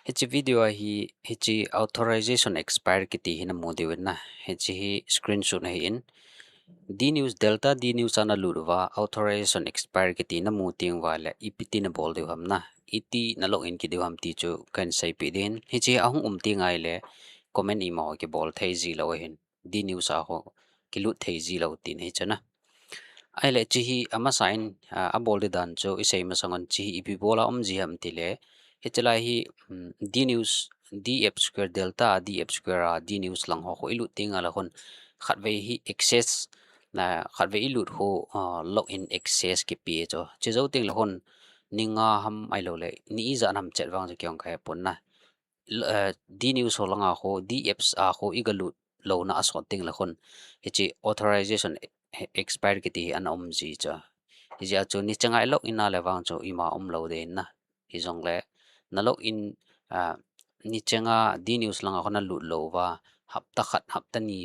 Hichi video hichi authorization expire kiti hina modi wenna hichi screenshot na in d news delta d news ana lurwa authorization expire kiti na muting wala ipiti na bol de hamna iti na login ki de ham ti chu kan sai pi din hichi ahung umti ngai le comment email ki bol thai ji lo hin d news a ho ki lut thai ji lo tin hi chana ai le chi hi ama sign a bol de dan chu isei ma sangon chi ipi bola ji ham ti le hichalai hi d news d f square delta d f square d news lang ho ko ilu ting ala hon khat ve hi access na khat ve ilut ho login access ki pi cho che zo ting la hon ninga ham ai lo le ni za nam chet wang je kyong kha pon na d news ho langa ho d apps a ho igalut lo na aso ting la hon hichi authorization expire ki ti an ji cha hi ja chu ni changai log ina le wang cho ima lo de na hi jong le na log in ni changa d news langa khona lut lo wa hapta khat hapta ni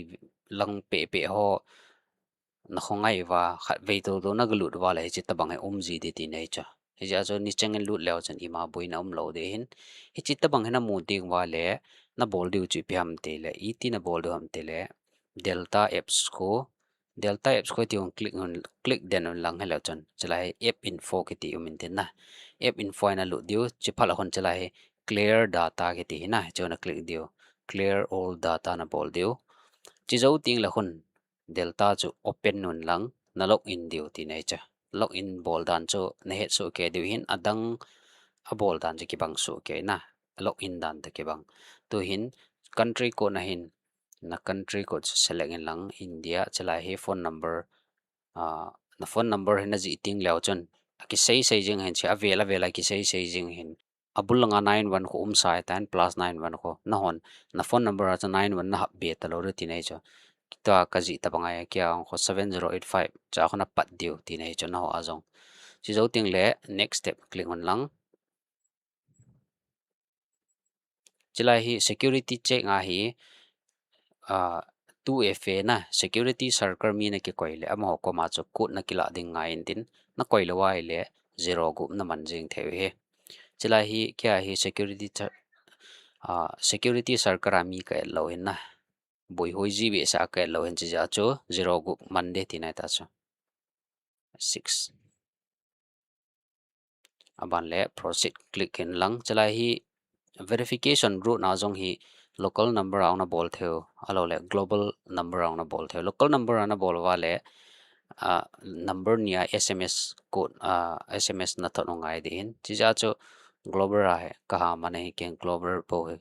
lang pe pe ho na khongai wa khat ve to do na galut wa le chi tabang ai ji de ti nei cha hi ja cho ni changen lut leo chan ima boina lo de hin hi chi tabang hena mu ding wa le na bol diu chi piam te le i ti na bol do ham te le delta apps ko delta apps ko ti on click den on lang hello chan chalai app info ki ti umin tin na app info na lu diu chi phala hon chalai clear data ki ti na chona click diu clear all data na bol diu chi zo ting la hun delta chu open nun lang na log in diu ti nei cha log in bol dan chu na het su ke diu hin adang a bol dan chi ki bang su ke na log in dan te ke bang tu hin country ko na hin na country ko select in lang india chala he phone number na phone number hin na ji ting leo chon ki sei jing hin cha vela ki sei jing hin abul langa 91 ko sai tan plus 91 ko na hon na phone number a 91 na hab be ta lo re ti nei cho to kaji ta bangai kya ko 7085 cha khona pat diu ti nei cho na ho azong chi zo ting le next step click on lang chila hi security check nga hi 2FA na security circle mi na ki koile amo ko ma chu kut na kila ding nga in tin na koile wai le zero gup na man jing the he chila hi kya hi security circle ami ka lo hin na boi hoi ji be sa ka lo hin chi ja chu zero gup man de ti na ta chu 6 aban le proceed click in lang chila hi verification route na jong hi local number auna bol theo alo le global number auna bol theo local number ana bol wa le number nia sms code sms na thon ngai din chi ja cho global a he ka ha mane ke global po he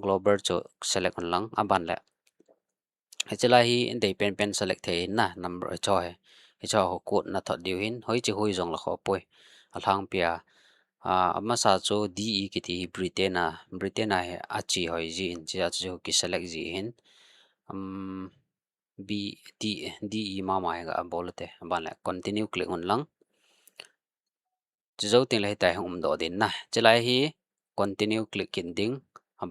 global cho select on lang aban le chila hi dei pen select the na number cho he cho ho code na thot diu hin hoi chi hoi jong la kho poi alang pia ama sa cho di kiti britain he achi hoi ji in cha cho ki select ji hin b d ma ma ga bolte ban la continue click on lang zo ting lai tai hum do din na chalai hi continue click in ding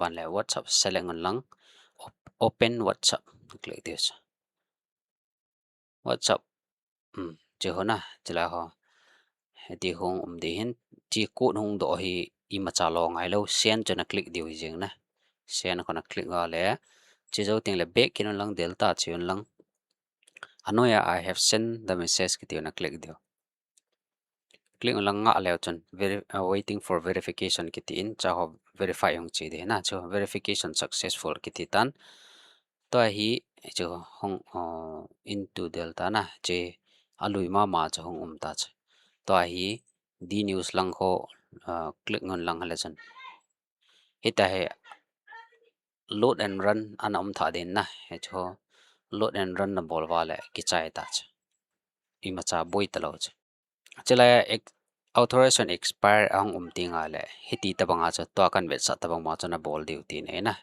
ban la whatsapp select on lang open whatsapp click this whatsapp che ho na chala ho ti hong de hin chi ko hong do hi i ma cha lo ngai lo sen chana click diu jing na sen ko na click wa le chi zo ting le back kin lang delta chiun lang anoya I have sent the message ki na click diu click lang nga le chon waiting for verification ki in cha ho verify hong chi de na cho verification successful ki tan to hi cho hong into delta na che alui ma cha hong ta cha to hi d news lang ho click ngon lang hala chan hita he load and run an tha den na he cho load and run na bol wala ki chai ta cha I ma cha boi ta lo cha chela authorization expire ang tinga le hiti ta banga cha to kan vet sa ta bang ma cha na bol diu ti ne na